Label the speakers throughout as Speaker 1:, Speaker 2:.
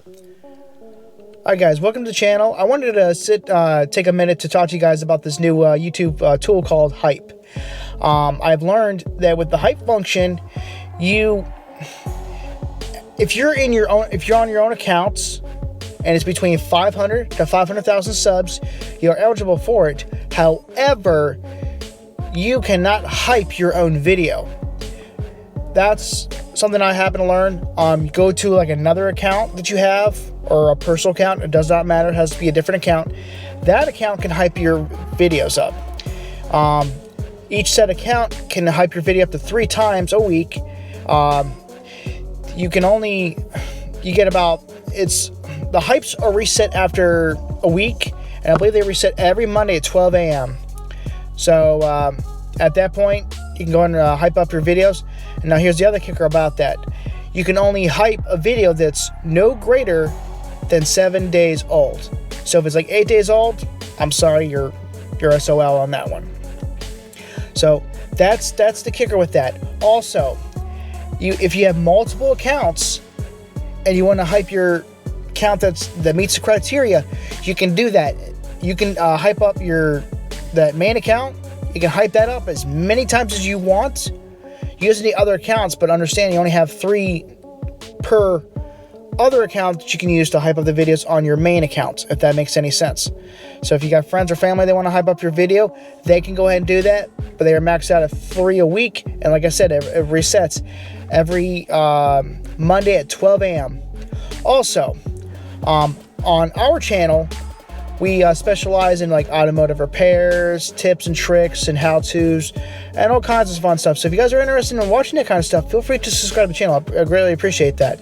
Speaker 1: Alright guys, welcome to the channel. I wanted to take a minute to talk to you guys about this new YouTube tool called Hype. I've learned that with the Hype function, if you're on your own accounts and it's between 500 to 500,000 subs, you're eligible for it. However, you cannot hype your own video. That's something I happen to learn. Go to like another account that you have or a personal account. It does not matter. It has to be a different account. That account can hype your videos up. Each set account can hype your video up to 3 times a week. You get about, the hypes are reset after a week, and I believe they reset every Monday at 12 a.m. So at that point, you can go and hype up your videos. And now here's the other kicker about that. You can only hype a video that's no greater than 7 days old. So if it's like 8 days old, I'm sorry, you're SOL on that one. So that's the kicker with that. Also, if you have multiple accounts and you want to hype your account that meets the criteria, you can do that. You can hype up that main account. You can hype that up as many times as you want using the other accounts, but understand you only have 3 per other account that you can use to hype up the videos on your main account, if that makes any sense. So if you got friends or family that want to hype up your video, they can go ahead and do that, but they are maxed out at 3 a week. And like I said, it resets every Monday at 12 a.m. Also, on our channel, we specialize in like automotive repairs, tips and tricks, and how-tos, and all kinds of fun stuff. So if you guys are interested in watching that kind of stuff, feel free to subscribe to the channel. I greatly appreciate that.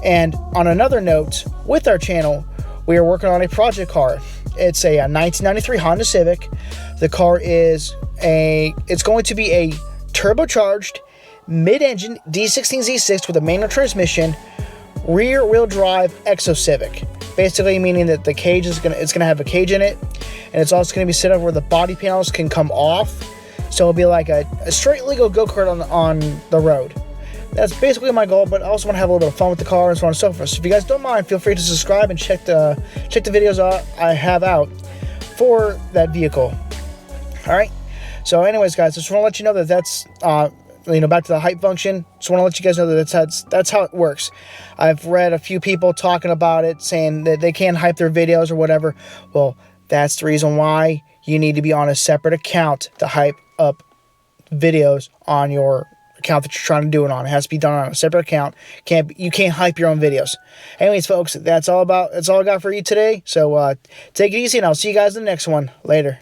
Speaker 1: And on another note, with our channel, we are working on a project car. It's a 1993 Honda Civic. The car it's going to be a turbocharged mid-engine D16Z6 with a manual transmission, rear-wheel drive Exo Civic. Basically meaning that the cage it's gonna have a cage in it, and it's also gonna be set up where the body panels can come off, so it'll be like a straight legal go-kart on the road. That's basically my goal, but I also want to have a little bit of fun with the car and so on and so forth. So if you guys don't mind, feel free to subscribe and check the videos I have out for that vehicle. All right. So anyways, guys, just want to let you know that that's back to the hype function. Just want to let you guys know that that's how it works. I've read a few people talking about it, saying that they can't hype their videos or whatever. Well, that's the reason why you need to be on a separate account to hype up videos on your account that you're trying to do it on. It has to be done on a separate account. You can't hype your own videos. Anyways, folks, that's all I got for you today. So take it easy, and I'll see you guys in the next one. Later.